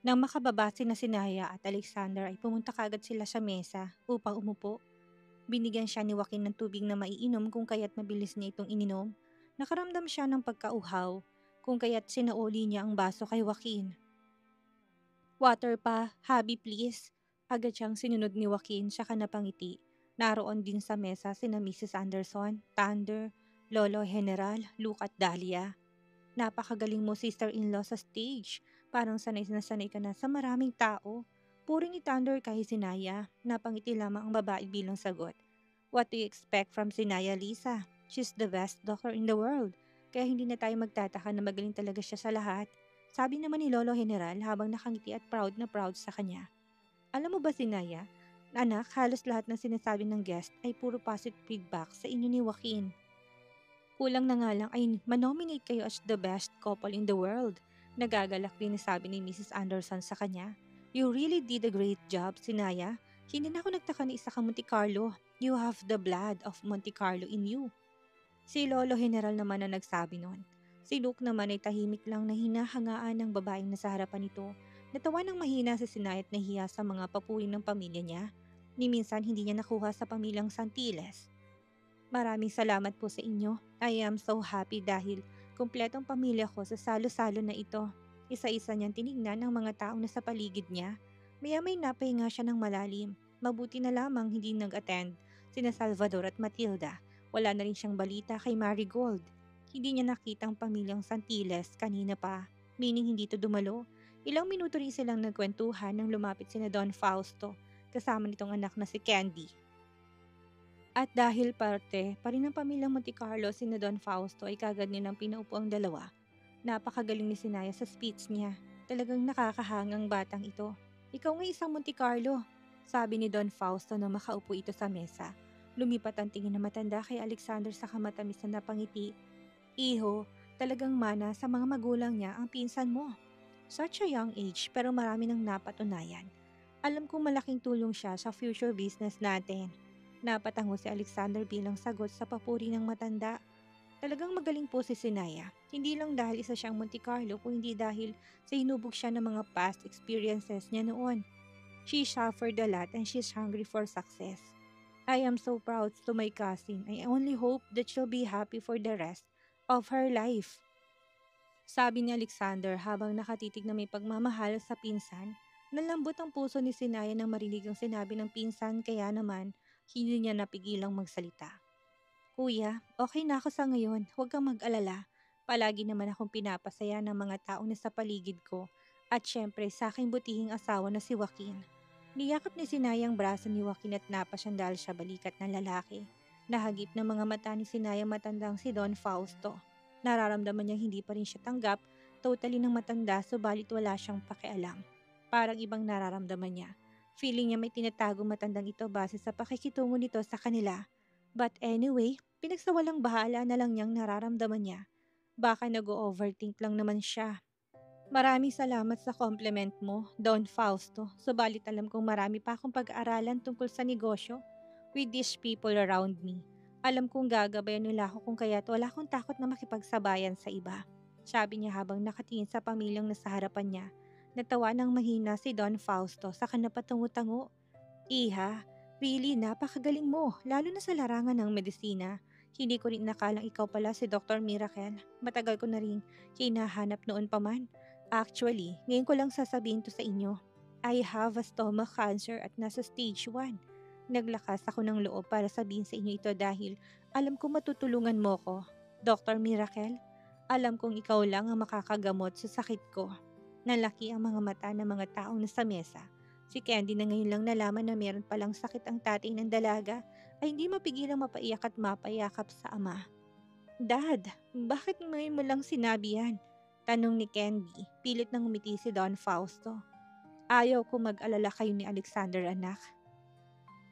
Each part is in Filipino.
Nang makababa sina Sinaya at Alexander ay pumunta kagad sila sa mesa upang umupo. Binigyan siya ni Joaquin ng tubig na maiinom kung kaya't mabilis niya itong ininom. Nakaramdam siya ng pagkauhaw kung kaya't sinauli niya ang baso kay Joaquin. Water pa, habi please. Agad siyang sinunod ni Joaquin saka napangiti. Naroon din sa mesa sina Mrs. Anderson, Thunder, Lolo General, Luke at Dahlia. Napakagaling mo sister-in-law sa stage. Parang sanay na sanay ka na sa maraming tao. Puri ni Thunder kay Sinaya. Napangiti lamang ang babae bilang sagot. What do you expect from Sinaya, Lisa? She's the best doctor in the world. Kaya hindi na tayo magtataka na magaling talaga siya sa lahat. Sabi naman ni Lolo General habang nakangiti at proud na proud sa kanya. Alam mo ba Sinaya? Anak, halos lahat ng sinasabi ng guest ay puro positive feedback sa inyo ni Joaquin. Kulang na nga lang ay manominate kayo as the best couple in the world. Nagagalak din sabi ni Mrs. Anderson sa kanya. You really did a great job, Sinaya. Hindi na ako nagtaka na isa ka Monte Carlo. You have the blood of Monte Carlo in you. Si Lolo General naman na nagsabi nun. Si Luke naman ay tahimik lang na hinahangaan ng babaeng nasa harapan nito. Natawa ng mahina si Sinaya at nahiya sa mga papuri ng pamilya niya. Ni minsan hindi niya nakuha sa pamilyang Santiles. Maraming salamat po sa inyo. I am so happy dahil kumpletong pamilya ko sa salo-salo na ito. Isa-isa niyang tinignan ang mga taong nasa paligid niya. Maya-may napahinga siya ng malalim. Mabuti na lamang hindi nag-attend sina Salvador at Matilda. Wala na rin siyang balita kay Marigold. Hindi niya nakita ang pamilyang Santiles kanina pa. Meaning hindi to dumalo. Ilang minuto rin silang nagkwentuhan nang lumapit sina Don Fausto. Kasama nitong anak na si Candy. At dahil parte pa rin ng pamilyang Monte Carlo sina Don Fausto ay kagad nilang pinaupo ang dalawa. Napakagaling ni Sinaya sa speech niya. Talagang nakakahangang batang ito. Ikaw nga isang Monte Carlo, sabi ni Don Fausto na makaupo ito sa mesa. Lumipat ang tingin na matanda kay Alexander sa kamatamis na napangiti. Iho, talagang mana sa mga magulang niya ang pinsan mo. Such a young age pero marami nang napatunayan. Alam kong malaking tulong siya sa future business natin. Napatango si Alexander bilang sagot sa papuri ng matanda. Talagang magaling po si Sinaya. Hindi lang dahil isa siyang Monte Carlo kundi dahil sa hinubog siya ng mga past experiences niya noon. She suffered a lot and she's hungry for success. I am so proud to my cousin. I only hope that she'll be happy for the rest of her life. Sabi ni Alexander habang nakatitig na may pagmamahal sa pinsan. Nalambot ang puso ni Sinaya nang marinig ang sinabi ng pinsan kaya naman hindi niya napigilang magsalita. Kuya, okay na ako sa ngayon. Huwag kang mag-alala. Palagi naman akong pinapasaya ng mga taong nasa paligid ko. At syempre sa aking butihing asawa na si Joaquin. Niyakap ni Sinaya ang braso ni Joaquin at napasyandal siya balikat ng lalaki. Nahagip ng mga mata ni Sinaya matandang si Don Fausto. Nararamdaman niyang hindi pa rin siya tanggap, totally ng matanda subalit wala siyang pakialam. Parang ibang nararamdaman niya. Feeling niya may tinatago matandang ito base sa pakikitungo nito sa kanila. But anyway, pinagsawalang bahala na lang niyang nararamdaman niya. Baka nag-overthink lang naman siya. Maraming salamat sa compliment mo, Don Fausto. Subalit alam kong marami pa akong pag-aaralan tungkol sa negosyo with these people around me. Alam kong gagabayan nila ako kung kaya't wala akong takot na makipagsabayan sa iba. Sabi niya habang nakatingin sa pamilyang nasa harapan niya. Natawa ng mahina si Don Fausto saka napatungo-tango. Iha, really napakagaling mo, lalo na sa larangan ng medisina. Hindi ko rin nakalang ikaw pala si Dr. Miracle. Matagal ko na rin hinahanap noon pa man. Actually, ngayon ko lang sasabihin to sa inyo. I have a stomach cancer at nasa stage 1. Naglakas ako ng loob para sabihin sa inyo ito dahil alam kong matutulungan mo ko. Dr. Miracle, alam kong ikaw lang ang makakagamot sa sakit ko. Nalaki ang mga mata ng mga taong nasa mesa. Si Candy na ngayon lang nalaman na meron palang sakit ang tatay ng dalaga ay hindi mapigilang mapaiyak at mapayakap sa ama. Dad, bakit ngayon mo lang sinabi yan? Tanong ni Candy, pilit nang umiti si Don Fausto. Ayaw ko mag-alala kayo ni Alexander anak.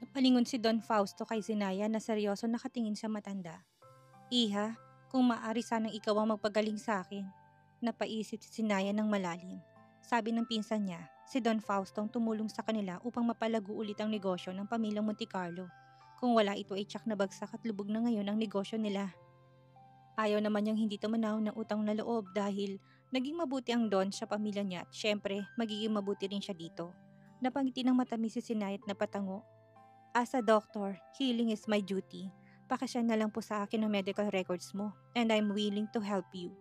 Napalingon si Don Fausto kay Sinaya na seryoso nakatingin sa matanda. Iha, kung maaari sanang ikaw ang magpagaling sa akin. Napaisip si Sinaya ng malalim. Sabi ng pinsan niya, si Don Fausto ang tumulong sa kanila upang mapalago ulit ang negosyo ng pamilyang Monte Carlo. Kung wala ito ay tsak na bagsak at lubog na ngayon ang negosyo nila. Ayaw naman niyang hindi tumanaw ng utang na loob dahil naging mabuti ang Don sa pamilya niya at syempre magiging mabuti rin siya dito. Napangiti ng matamis si Sinayat na patango. As a doctor, healing is my duty. Pakasyan na lang po sa akin ang medical records mo and I'm willing to help you.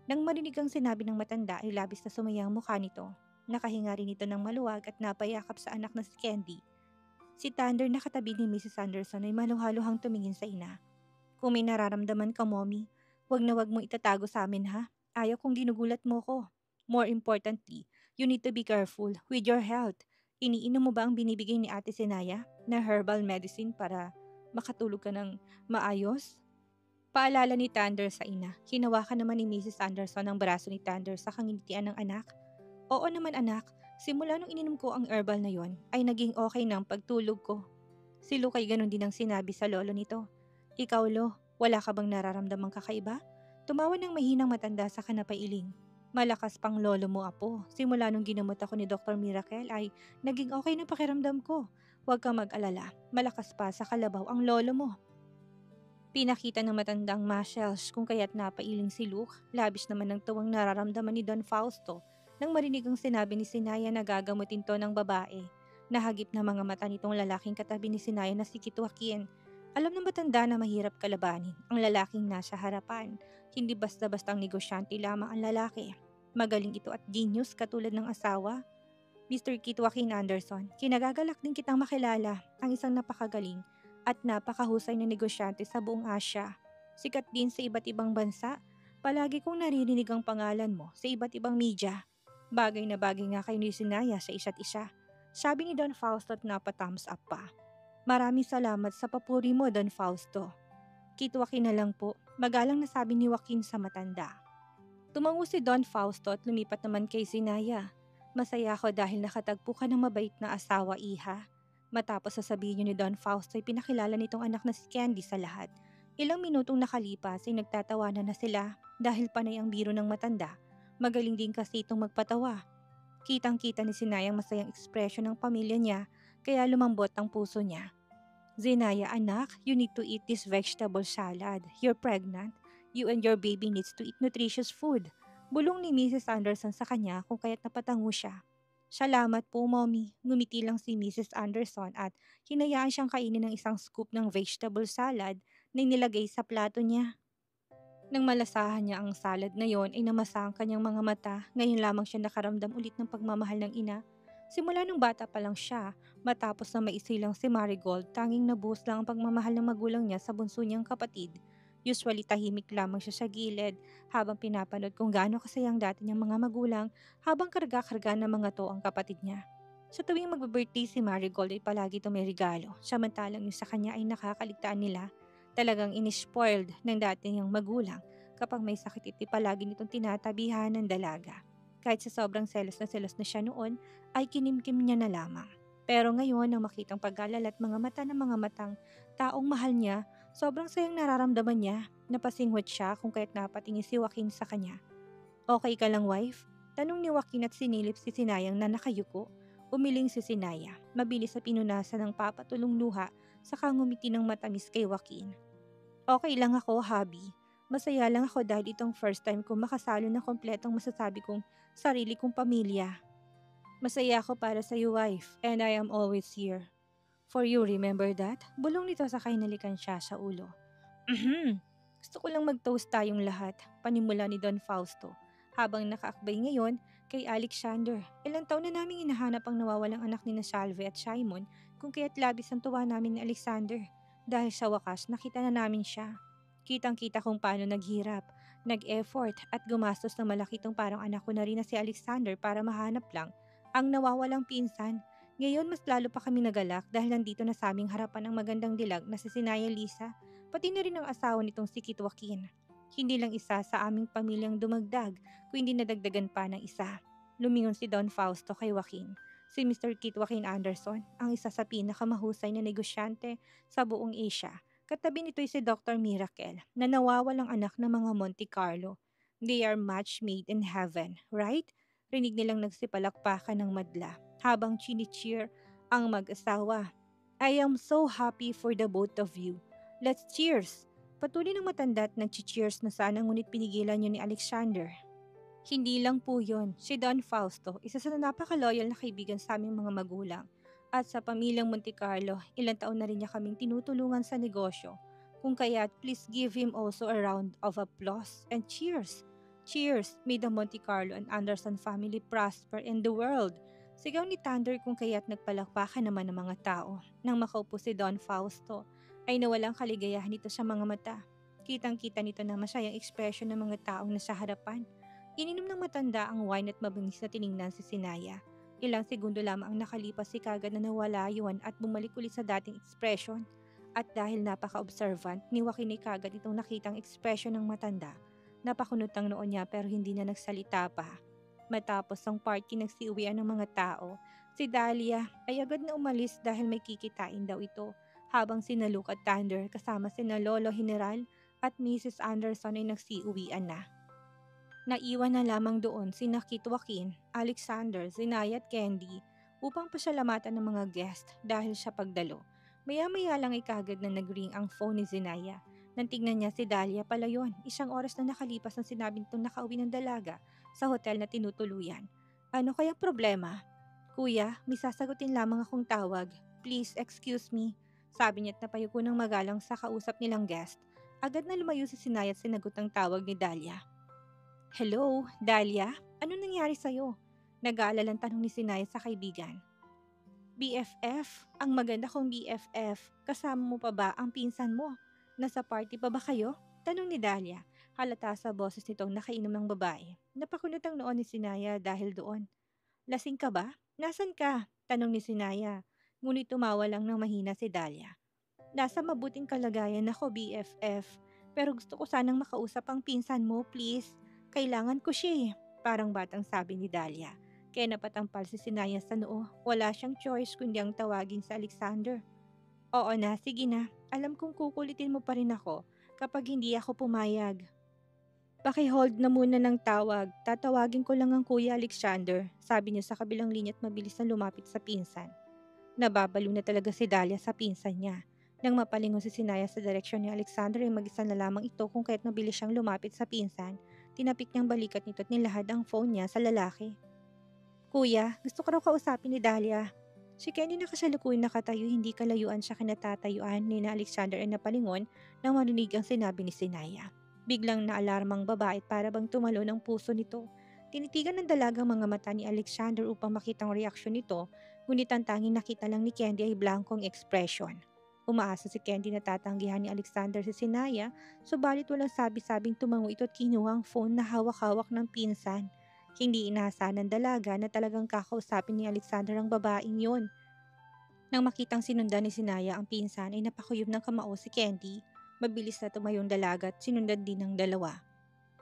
Nang marinig ang sinabi ng matanda ay labis na sumayang mukha nito. Nakahinga rin ito ng maluwag at napayakap sa anak na si Candy. Si Thunder na katabi ni Mrs. Anderson ay maluhaluhang tumingin sa ina. Kung may nararamdaman ka, Mommy, wag na wag mo itatago sa amin ha. Ayaw kong ginugulat mo ko. More importantly, you need to be careful with your health. Iniinom mo ba ang binibigay ni Ate Senaya na herbal medicine para makatulog ka ng maayos? Paalala ni Thunder sa ina. Hinawakan naman ni Mrs. Anderson ang braso ni Thunder sa kangitian ng anak. Oo naman anak, simula nung ininom ko ang herbal na yon ay naging okay na ang pagtulog ko. Si Luke ay ganun din ang sinabi sa lolo nito. Ikaw Lo, wala ka bang nararamdamang kakaiba? Tumawa ng mahinang matanda sa kanapailing. Malakas pang lolo mo apo. Simula nung ginamot ako ni Dr. Miracle ay naging okay na pakiramdam ko. Huwag kang mag-alala, malakas pa sa kalabaw ang lolo mo. Pinakita ng matandang muscles kung kaya't napailing si Luke, labis naman ng tuwang nararamdaman ni Don Fausto nang marinig ang sinabi ni Sinaya na gagamutin to ng babae. Nahagip na mga mata nitong lalaking katabi ni Sinaya na si Kitwakin. Alam ng matanda na mahirap kalabanin ang lalaking nasa harapan. Hindi basta-bastang negosyante lamang ang lalaki. Magaling ito at genius katulad ng asawa. Mr. Kitwakin Anderson, kinagagalak din kitang makilala ang isang napakagaling at napakahusay na negosyante sa buong Asya. Sikat din sa iba't ibang bansa. Palagi kong naririnig ang pangalan mo sa iba't ibang media. Bagay na bagay nga kayo ni Sinaya sa isa't isa. Sabi ni Don Fausto at napathumbs up pa. Maraming salamat sa papuri mo, Don Fausto. Kitwakin na lang po, magalang na sabi ni Joaquin sa matanda. Tumango si Don Fausto at lumipat naman kay Sinaya. Masaya ako dahil nakatagpo ka ng mabait na asawa, iha. Matapos sasabihin niyo ni Don Fausto ay pinakilala nitong anak na si Candy sa lahat. Ilang minutong nakalipas ay nagtatawanan na sila dahil panay ang biro ng matanda. Magaling din kasi itong magpatawa. Kitang-kita ni Sinayang masayang ekspresyon ng pamilya niya kaya lumambot ang puso niya. Zenaya anak, you need to eat this vegetable salad. You're pregnant. You and your baby needs to eat nutritious food. Bulong ni Mrs. Anderson sa kanya kung kaya't napatango siya. Salamat po, Mommy. Ngumiti lang si Mrs. Anderson at hinayaan siyang kainin ng isang scoop ng vegetable salad na inilagay sa plato niya. Nang malasahan niya ang salad na yon ay namasa ang kanyang mga mata. Ngayon lamang siya nakaramdam ulit ng pagmamahal ng ina. Simula nung bata pa lang siya, matapos na maisilang si Marigold, tanging nabuhos lang ang pagmamahal ng magulang niya sa bunso niyang kapatid. Usually tahimik lamang siya sa gilid habang pinapanood kung gaano kasayang dati niyang mga magulang habang karga-karga ng mga to ang kapatid niya. Sa tuwing magbe-birthday si Marigold ay palagi ito may regalo, samantalang yung sa kanya ay nakakaligtaan nila. Talagang inispoiled ng dati niyang magulang kapag may sakit iti palagi nitong tinatabihan ng dalaga. Kahit sa sobrang selos na siya noon ay kinimkim niya na lamang. Pero ngayon nang makitang pag-alala at mga mata ng mga matang taong mahal niya, sobrang sayang nararamdaman niya. Napasinghot siya kung kaya't napatingin si Joaquin sa kanya. Okay ka lang, wife? Tanong ni Joaquin at sinilip si Sinayang na nakayuko. Umiling si Sinaya. Mabilis sa pinunasan ng papatulong luha sa ngumiti ng matamis kay Joaquin. Okay lang ako, hubby. Masaya lang ako dahil itong first time ko makasalo ng kompletong masasabi kong sarili kong pamilya. Masaya ako para sa iyo, wife, and I am always here. For you, remember that? Bulong nito sa kainalikan siya sa ulo. Gusto ko lang mag-toast tayong lahat, panimula ni Don Fausto. Habang nakaakbay ngayon kay Alexander, ilang taon na naming hinahanap ang nawawalang anak ni na Salve at Simon kung kaya't labis ang tuwa namin ni Alexander. Dahil sa wakas nakita na namin siya. Kitang-kita kung paano naghirap, nag-effort at gumastos ng malaki tong parang anak ko na rin na si Alexander para mahanap lang ang nawawalang pinsan. Ngayon mas lalo pa kami nagalak dahil nandito na sa aming harapan ang magandang dilag na si Sinaya Lisa, pati na rin ang asawa nitong si Kit Joaquin. Hindi lang isa sa aming pamilyang dumagdag, kundi nadagdagan pa ng isa. Lumingon si Don Fausto kay Joaquin. Si Mr. Kit Joaquin Anderson, ang isa sa pinakamahusay na negosyante sa buong Asia. Katabi nito'y si Dr. Miracle, na nawawalang anak ng mga Monte Carlo. They are match made in heaven, right? Rinig nilang nagsipalakpakan ng madla habang chini-cheer ang mag-asawa. I am so happy for the both of you. Let's cheers! Patuloy ng matanda at nag-cheers na sana ngunit pinigilan yun ni Alexander. Hindi lang po yun, si Don Fausto, isa sa napaka-loyal na kaibigan sa aming mga magulang. At sa pamilyang Monte Carlo, ilang taon na rin niya kaming tinutulungan sa negosyo. Kung kaya't please give him also a round of applause and cheers. Cheers, may the Monte Carlo and Anderson family prosper in the world. Sigaw ni Thunder kung kaya't nagpalakpakan naman ng mga tao. Nang makaupo si Don Fausto, ay nawalang kaligayahan nito sa mga mata. Kitang-kita nito na masayang ekspresyon ng mga taong nasa harapan. Ininom ng matanda ang wine at mabangis na tiningnan si Sinaya. Ilang segundo lamang ang nakalipas si kagad na nawala yun at bumalik ulit sa dating ekspresyon. At dahil napaka-observant, niwakin ni kagad itong nakitang ekspresyon ng matanda. Napakunot ang noon niya pero hindi na nagsalita pa. Matapos ang party nagsiuwian ng mga tao, si Dahlia ay agad na umalis dahil may kikitain daw ito. Habang sina Luke at Thunder kasama sina Lolo General at Mrs. Anderson ay nagsiuwian na. Naiwan na lamang doon sina Kit Joaquin, Alexander, Zinaya at Candy upang pasalamatan ng mga guest dahil sa pagdalo. Maya-maya lang ay kagad na nag-ring ang phone ni Zinaya. Nang tignan niya si Dahlia pala yun, 1 oras na nakalipas ng sinabing itong nakauwi ng dalaga sa hotel na tinutuluyan. Ano kaya problema? Kuya, may sasagutin lamang akong tawag. Please excuse me. Sabi niya at napayuko ng magalang sa kausap nilang guest. Agad na lumayo si Zinaya at sinagot ang tawag ni Dahlia. Hello, Dahlia? Ano nangyari sa'yo? Nag-aalalang tanong ni Sinaya sa kaibigan. BFF? Ang maganda kong BFF. Kasama mo pa ba ang pinsan mo? Nasa party pa ba kayo? Tanong ni Dahlia. Halata sa boses nitong nakainom ng babae. Napakunot ang noon ni Sinaya dahil doon. Lasing ka ba? Nasaan ka? Tanong ni Sinaya. Ngunit tumawa lang ng mahina si Dahlia. Nasa mabuting kalagayan ako, BFF. Pero gusto ko sanang makausap ang pinsan mo, please. Kailangan ko siya eh. Parang batang sabi ni Dahlia. Kaya napatampal si Sinaya sa noo. Wala siyang choice kundi ang tawagin sa Alexander. Oo na, sige na. Alam kong kukulitin mo pa rin ako kapag hindi ako pumayag. Paki-hold na muna ng tawag. Tatawagin ko lang ang Kuya Alexander. Sabi niya sa kabilang linya at mabilis na lumapit sa pinsan. Nababalo na talaga si Dahlia sa pinsan niya. Nang mapalingon si Sinaya sa direksyon ni Alexander ay mag-isa na lamang ito kung kaya't mabilis siyang lumapit sa pinsan. Tinapik niyang balikat nito at nilahad ang phone niya sa lalaki. Kuya, gusto ko raw kausapin ni Dahlia. Si Kenny na kasalukuyan nakatayo hindi kalayuan sa kinatatayuan ni na Alexander ay napalingon nang marinig ang sinabi ni Sinaya. Biglang naalarmang babae at para bang tumalo ng puso nito. Tinitigan ng dalagang mga mata ni Alexander upang makitang reaksyon nito, ngunit ang tanging nakita lang ni Candy ay blankong ekspresyon. Umaasa si Candy na tatanggihan ni Alexander si Sinaya, subalit walang sabi-sabing tumango ito at kinuha ang phone na hawak-hawak ng pinsan. Hindi inaasahan ng dalaga na talagang kakausapin ni Alexander ang babaeng yon. Nang makitang sinundan ni Sinaya ang pinsan ay napakuyog ng kamao si Candy. Mabilis na tumayong dalaga at sinundan din ng dalawa.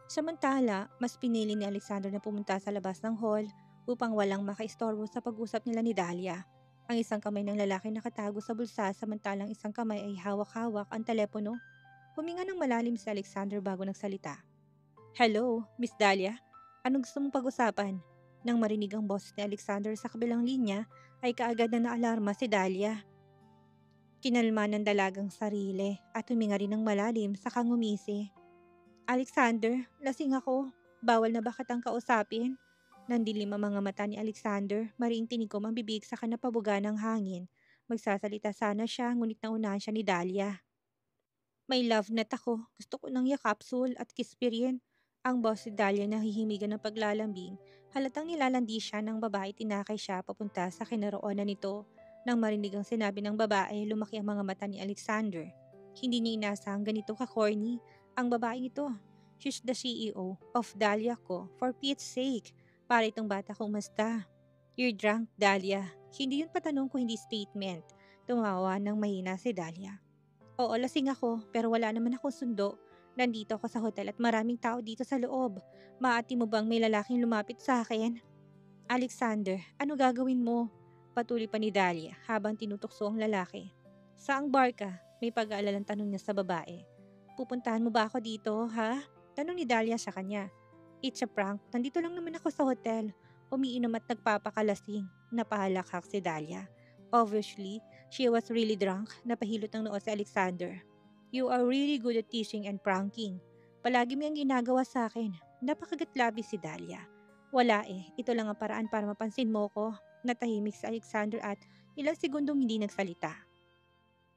Samantala, mas pinili ni Alexander na pumunta sa labas ng hall upang walang makaistorbo sa pag-usap nila ni Dahlia. Ang isang kamay ng lalaki nakatago sa bulsa samantalang isang kamay ay hawak-hawak ang telepono. Huminga ng malalim si Alexander bago nagsalita. Hello, Miss Dahlia? Anong gusto mong pag-usapan? Nang marinig ang boses ni Alexander sa kabilang linya, ay kaagad na naalarma si Dahlia. Kinalma ng dalagang sarili at huminga rin ng malalim sa ngumisi. Alexander, lasing ako. Bawal na ba kitang kausapin? Nandilim ang mga mata ni Alexander, mariing tinikom ang bibig sa kanapabuga ng hangin. Magsasalita sana siya, ngunit naunahan siya ni Dahlia. May love net ako. Gusto ko ng yakapsul at kispirin. Ang boss ni Dahlia nahihimigan ng paglalambing. Halatang nilalandi siya ng babae tinakay siya papunta sa kinaroonan nito. Nang marinig ang sinabi ng babae, lumaki ang mga mata ni Alexander. Hindi niya inasahang ganito ka-corny. Ang babaeng ito. She's the CEO of Dahlia ko. For Pete's sake. Para itong bata kong masta. You're drunk, Dahlia. Hindi yun patanong ko, hindi statement. Tumawa ng mahina si Dahlia. Oo, lasing ako, pero wala naman akong sundo. Nandito ako sa hotel at maraming tao dito sa loob. Maati mo bang may lalaking lumapit sa akin? Alexander, ano gagawin mo? Patuloy pa ni Dahlia habang tinutokso ang lalaki. Saang bar ka? May pag-aalalang tanong niya sa babae. Pupuntahan mo ba ako dito, ha? Tanong ni Dahlia sa kanya. It's a prank. Nandito lang naman ako sa hotel. umiinom at nagpapakalasing. Napahalakak si Dahlia. Obviously, she was really drunk. Napahilot ng noo si Alexander. You are really good at teasing and pranking. Palagi mo yung ginagawa sa akin. Napakagatlabi si Dahlia. Wala ito lang ang paraan para mapansin mo ko. Natahimik si Alexander at ilang segundong hindi nagsalita.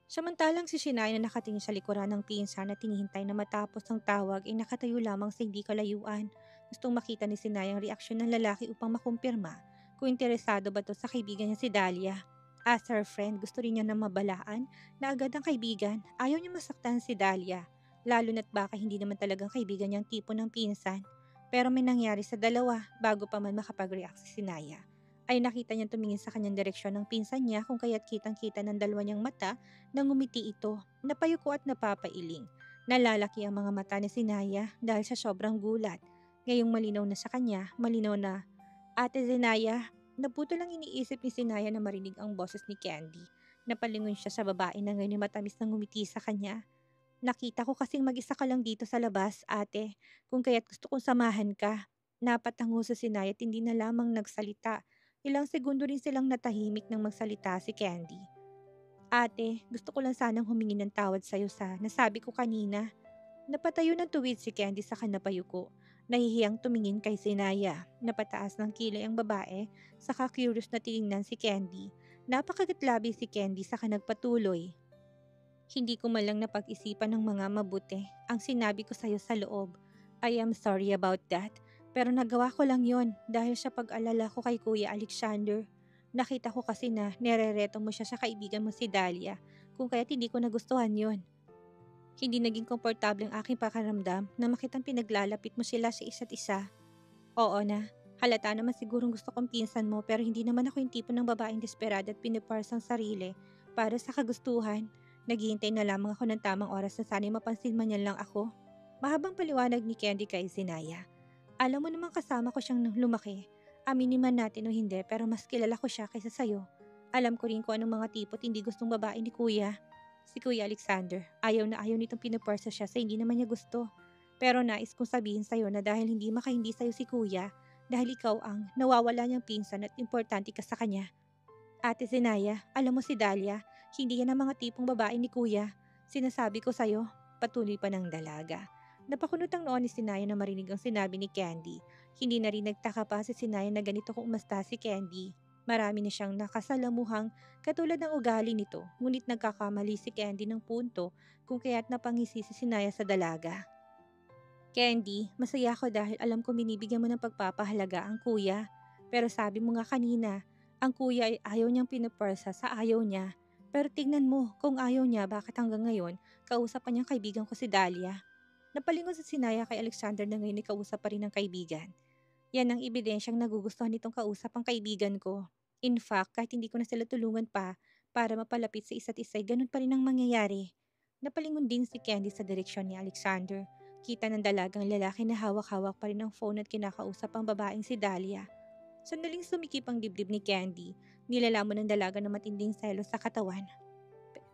Samantalang si Shania na nakatingin sa likuran ng pinsan na tinihintay na matapos ang tawag ay nakatayo lamang sa hindi kalayuan. Gustong makita ni Sinaya ang reaksyon ng lalaki upang makumpirma kung interesado ba to sa kaibigan niya si Dahlia. As her friend, gusto rin niya na mabalaan na agad ang kaibigan. Ayaw niya masaktan si Dahlia, lalo na't baka hindi naman talagang kaibigan niyang tipo ng pinsan. Pero may nangyari sa dalawa bago pa man makapag-react si Sinaya. Ay nakita niyang tumingin sa kanyang direksyon ng pinsan niya kung kaya't kitang-kita ng dalawa niyang mata na ngumiti ito, napayuko at napapailing. Nalalaki ang mga mata ni Sinaya dahil sa sobrang gulat. Ngayong malinaw na sa kanya, malinaw na, Ate Zenaya, naputo lang iniisip ni Sinaya na marinig ang boses ni Candy. Napalingon siya sa babae na ngayon matamis na ngumiti sa kanya. Nakita ko kasing mag-isa ka lang dito sa labas, ate, kung kaya't gusto kong samahan ka. Napatango sa Sinaya at hindi na lamang nagsalita. Ilang segundo rin silang natahimik nang magsalita si Candy. Ate, gusto ko lang sanang humingi ng tawad sa'yo sa nasabi ko kanina. Napatayo ng tuwid si Candy sa kanapayuko. Nahihiyang tumingin kay Sinaya. Napataas ng kilay ang babae, saka curious na tinignan si Candy. Napakagatlabi si Candy saka nagpatuloy. Hindi ko man lang napag-isipan ng mga mabuti ang sinabi ko sa'yo sa loob. I am sorry about that. Pero nagawa ko lang yon dahil sa pag-alala ko kay Kuya Alexander. Nakita ko kasi na nerereto mo siya sa kaibigan mo si Dahlia, kung kaya't hindi ko nagustuhan yon. Hindi naging komportable ang aking pakaramdam na makitang pinaglalapit mo sila sa isa't isa. Oo na, halata naman sigurong gusto kong pinsan mo pero hindi naman ako yung tipo ng babaeng desperada at pinipars ang sarili para sa kagustuhan. Naghihintay na lamang ako ng tamang oras na sana'y mapansin man yan lang ako. Mahabang paliwanag ni Candy kay Zinaya. Alam mo namang kasama ko siyang nung lumaki. Aminin man natin o hindi pero mas kilala ko siya kaysa sayo. Alam ko rin kung anong mga tipot hindi gustong babae ni Kuya. Si Kuya Alexander, ayaw na ayaw nitong pinupwersa siya sa hindi naman niya gusto. Pero nais kong sabihin sa'yo na dahil hindi makahindi sa'yo si Kuya, dahil ikaw ang nawawala niyang pinsan at importante ka sa kanya. Ate Zenaya, alam mo si Dahlia, hindi yan ang mga tipong babae ni Kuya. Sinasabi ko sa'yo, patuloy pa ng dalaga. Napakunot ang noon ni Sinaya na marinig ang sinabi ni Candy. Hindi na rin nagtaka pa si Sinaya na ganito kung umasta si Candy. Marami na siyang nakasalamuhang katulad ng ugali nito, ngunit nagkakamali si Candy ng punto kung kaya't napangisi si Sinaya sa dalaga. Candy, masaya ako dahil alam ko binibigyan mo ng pagpapahalaga ang kuya. Pero sabi mo nga kanina, ang kuya ay ayaw niyang pinupersa sa ayaw niya. Pero tignan mo, kung ayaw niya, bakit hanggang ngayon, kausap pa niyang kaibigan ko si Dahlia. Napalingon sa Sinaya kay Alexander na ngayon ay kausap pa rin ng kaibigan. Yan ang ebidensyang nagugustuhan nitong kausap ang kaibigan ko. In fact, kahit hindi ko na sila tulungan pa para mapalapit sa isa't isa, ganun pa rin ang mangyayari. Napalingon din si Candy sa direksyon ni Alexander. Kita ng dalagang lalaki na hawak-hawak pa rin ang phone at kinakausap ang babaeng si Dahlia. Sandaling sumikip ang dibdib ni Candy. Nilalamon ng dalaga na matinding selos sa katawan.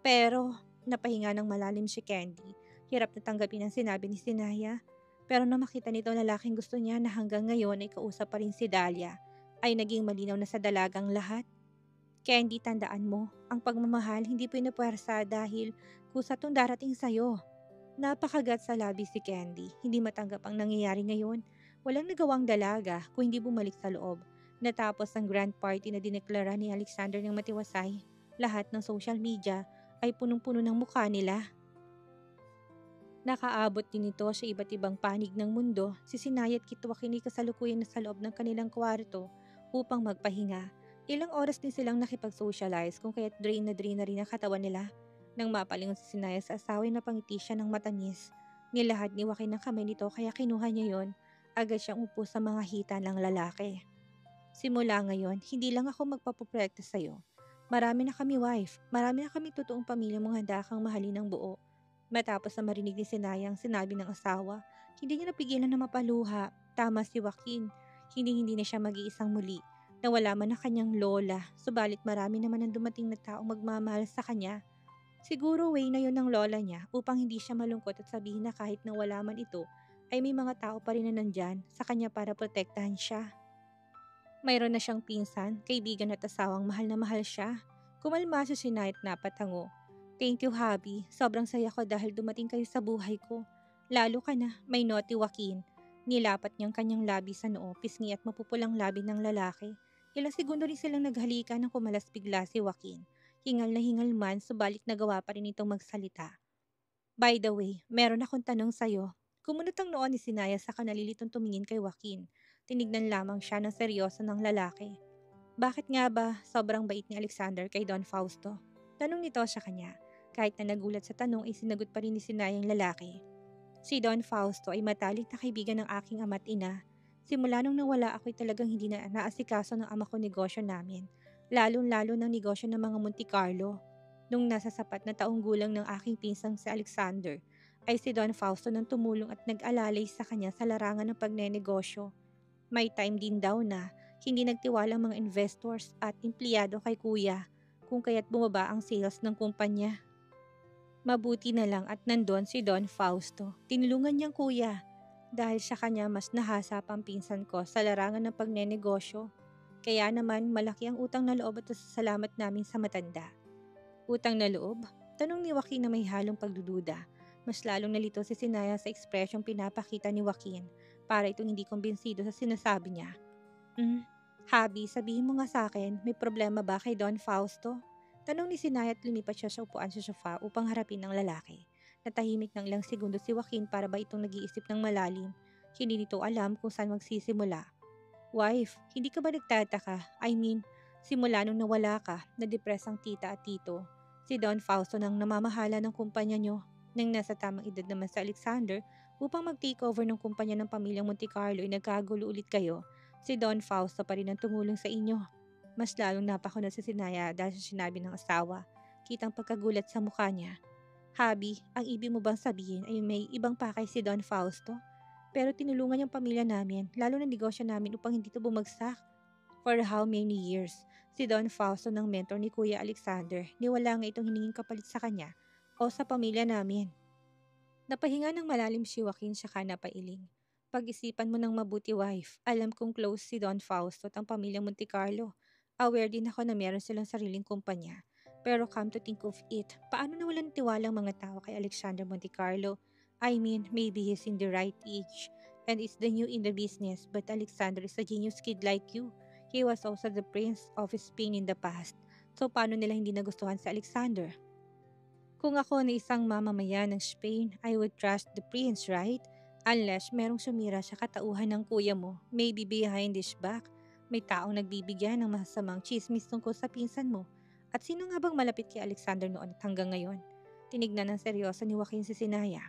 Pero, napahinga ng malalim si Candy. Hirap na tanggapin ang sinabi ni Sinaya. Pero na makita nito lalaking gusto niya na hanggang ngayon ay kausap pa rin si Dahlia, ay naging malinaw na sa dalagang lahat. Candy, tandaan mo, ang pagmamahal hindi pinupwersa dahil kusa tong darating sa'yo. Napakagat sa labi si Candy. Hindi matanggap ang nangyayari ngayon. Walang nagawang dalaga kung hindi bumalik sa loob. Natapos ang grand party na dineklara ni Alexander ng matiwasay, lahat ng social media ay punong-puno ng mukha nila. Nakaabot din ito sa iba't ibang panig ng mundo. Si Sinaya at Kitwakin ay kasalukuyan na sa loob ng kanilang kwarto upang magpahinga. Ilang oras din silang nakipag-socialize kung kaya't drain na rin ang katawan nila. Nang mapalingon si Sinaya sa asawa ay napangiti siya ng matamis. Nilahad ni Joaquin ng kamay nito kaya kinuha niya yon. Agad siyang upo sa mga hita ng lalaki. Simula ngayon, hindi lang ako magpapoprotekta sa'yo. Marami na kami wife, marami na kami totoong pamilya mong handa kang mahalin ng buo. Matapos na marinig ni Sinaya ang sinabi ng asawa, hindi niya napigilan na mapaluha. Tama si Joaquin, hindi na siya mag-iisang muli. Nawala man ang kanyang lola, subalit marami naman ang dumating na taong magmamahal sa kanya. Siguro way na yon ng lola niya upang hindi siya malungkot at sabihin na kahit na wala man ito, ay may mga tao pa rin na nandyan sa kanya para protektahan siya. Mayroon na siyang pinsan, kaibigan at asawang mahal na mahal siya. Kumalma si Sinay at napatango. Thank you, Habi. Sobrang saya ko dahil dumating kayo sa buhay ko. Lalo ka na, may noti Joaquin. Nilapat niyang kanyang labi sa noo, pisngi at mapupulang labi ng lalaki. Ilang segundo rin silang naghalikan nang kumalas bigla si Joaquin. Hingal na hingal man, subalit nagawa pa rin itong magsalita. By the way, meron akong tanong sa'yo. Kumunot ang noo ni Sinaya sa kanalilitong tumingin kay Joaquin. Tinignan lamang siya ng seryoso ng lalaki. Bakit nga ba sobrang bait ni Alexander kay Don Fausto? Tanong nito sa kanya. Kahit na nagulat sa tanong ay sinagot pa rin ni Sinayang lalaki. Si Don Fausto ay matalik na kaibigan ng aking ama't ina. Simula nung nawala ako'y talagang hindi na naasikaso ng ama ko negosyo namin. Lalong-lalo ng negosyo ng mga Monte Carlo. Nung nasa sapat na taong gulang ng aking pinsang si Alexander, ay si Don Fausto nang tumulong at nag-alalay sa kanya sa larangan ng pagnenegosyo. May time din daw na hindi nagtiwala ang mga investors at empleyado kay kuya kung kaya't bumaba ang sales ng kumpanya. Mabuti na lang at nandun si Don Fausto. Tinulungan niyang kuya dahil sa kanya mas nahasa ang pinsan ko sa larangan ng pagnenegosyo. Kaya naman malaki ang utang na loob at salamat namin sa matanda. Utang na loob? Tanong ni Joaquin na may halong pagdududa. Mas lalong nalito si Sinaya sa ekspresyong pinapakita ni Joaquin para itong hindi kumbinsido sa sinasabi niya. Habi, sabihin mo nga sa akin, may problema ba kay Don Fausto? Tanong ni Sinaya at lumipat siya sa upuan sa sofa upang harapin ang lalaki. Natahimik ng ilang segundo si Joaquin para ba itong nag-iisip ng malalim. Hindi nito alam kung saan magsisimula. Wife, hindi ka ba nagtataka? I mean, simula nung nawala ka, na-depress ang tita at tito. Si Don Fausto nang namamahala ng kumpanya nyo. Nang nasa tamang edad naman sa Alexander, upang mag-take over ng kumpanya ng pamilyang Monte Carlo ay nagkagulo ulit kayo. Si Don Fausto pa rin ang tumulong sa inyo. Mas lalong napakunod sa Sinaya dahil sa sinabi ng asawa. Kitang pagkagulat sa mukha niya. Habi, ang ibig mo bang sabihin ay may ibang pakay si Don Fausto? Pero tinulungan yung pamilya namin, lalo na negosyo namin upang hindi ito bumagsak. For how many years? Si Don Fausto ng mentor ni Kuya Alexander, niwala nga itong hiningin kapalit sa kanya o sa pamilya namin. Napahinga ng malalim si Joaquin saka napailing. Pag-isipan mo ng mabuti, wife. Alam kong close si Don Fausto at ang pamilya Monte Carlo. Aware din ako na meron silang sariling kumpanya. Pero come to think of it, paano nawalan tiwala ang mga tao kay Alexander Monte Carlo? I mean, maybe he's in the right age and is the new in the business, but Alexander is a genius kid like you. He was also the prince of Spain in the past. So paano nila hindi nagustuhan si Alexander? Kung ako na isang mamamayan ng Spain, I would trust the prince, right? Unless merong sumira sa katauhan ng kuya mo, maybe behind his back, may taong nagbibigyan ng masasamang chismis tungkol sa pinsan mo. At sino nga bang malapit kay Alexander noon at hanggang ngayon? Tinignan ng seryoso ni Joaquin si Sinaya.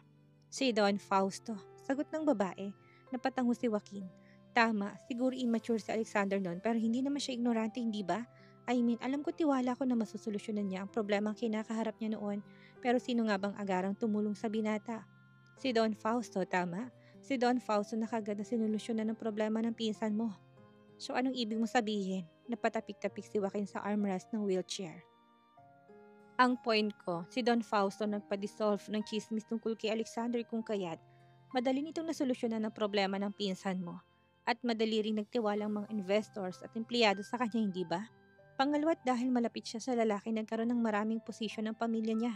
Si Don Fausto, sagot ng babae. Napatango si Joaquin. Tama, siguro immature si Alexander noon pero hindi naman siya ignorante, hindi ba? I mean, alam ko tiwala ko na masusolusyonan niya ang problema ang kinakaharap niya noon. Pero sino nga bang agarang tumulong sa binata? Si Don Fausto, tama? Si Don Fausto na kagad na sinolusyonan ng problema ng pinsan mo. So anong ibig mo sabihin? Napatapik-tapik si Joaquin sa armrest ng wheelchair. Ang point ko, si Don Fausto nagpa-dissolve ng chismis tungkol kay Alexander kung kaya't madali nitong nasolusyonan ang problema ng pinsan mo. At madali ring nagtiwala ang mga investors at empleyado sa kanya, hindi ba? Pangalawa't dahil malapit siya sa lalaki nagkaroon ng maraming posisyon ng pamilya niya.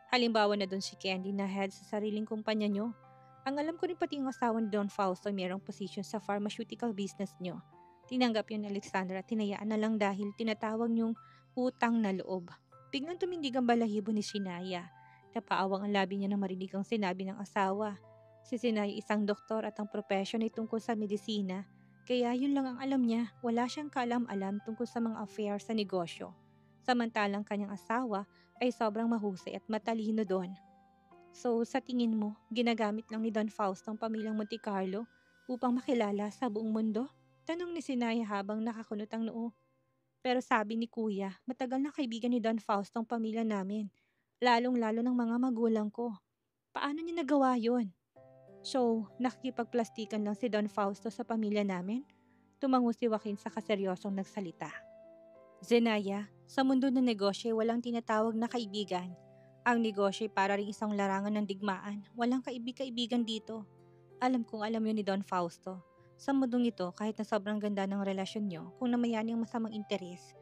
Halimbawa na doon si Candy na head sa sariling kumpanya nyo. Ang alam ko rin pati ang asawa ni Don Fausto mayroong posisyon sa pharmaceutical business nyo. Tinanggap yun ni Alexander at tinayaan na lang dahil tinatawag niyong utang na loob. Biglang tumindig ang balahibo ni Sinaya. Napaawang ang labi niya nang marinig ang sinabi ng asawa. Si Sinaya isang doktor at ang profesyon ay tungkol sa medisina. Kaya yun lang ang alam niya, wala siyang kaalam-alam tungkol sa mga affair sa negosyo. Samantalang kanyang asawa ay sobrang mahusay at matalino doon. So sa tingin mo, ginagamit lang ni Don Fausto ang pamilyang Monte Carlo upang makilala sa buong mundo? Tanong ni Sinaya habang nakakunot ang noo. Pero sabi ni Kuya, matagal na kaibigan ni Don Fausto ang pamilya namin. Lalong-lalo ng mga magulang ko. Paano niya nagawa yon? So, nakikipagplastikan lang si Don Fausto sa pamilya namin? Tumango si Joaquin sa kaseryosong nagsalita. Zenaya, sa mundo ng negosyo walang tinatawag na kaibigan. Ang negosyo ay para rin isang larangan ng digmaan. Walang kaibig-kaibigan dito. Alam kong alam yun ni Don Fausto. Sa mundong ito, kahit na sobrang ganda ng relasyon nyo, kung namayani ang masamang interes,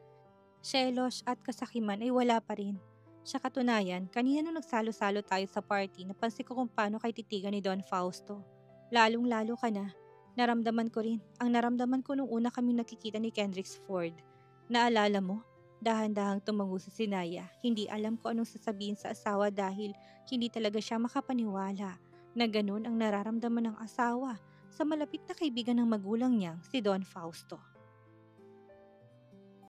selos at kasakiman ay wala pa rin. Sa katunayan, kanina nung nagsalo-salo tayo sa party, napansin ko kung paano kay titigan ni Don Fausto. Lalong-lalo ka na. Naramdaman ko rin ang naramdaman ko nung una kaming nakikita ni Kendricks Ford. Naalala mo? Dahan-dahang tumango si Sinaya. Hindi alam ko anong sasabihin sa asawa dahil hindi talaga siya makapaniwala na ganun ang nararamdaman ng asawa sa malapit na kaibigan ng magulang niyang si Don Fausto.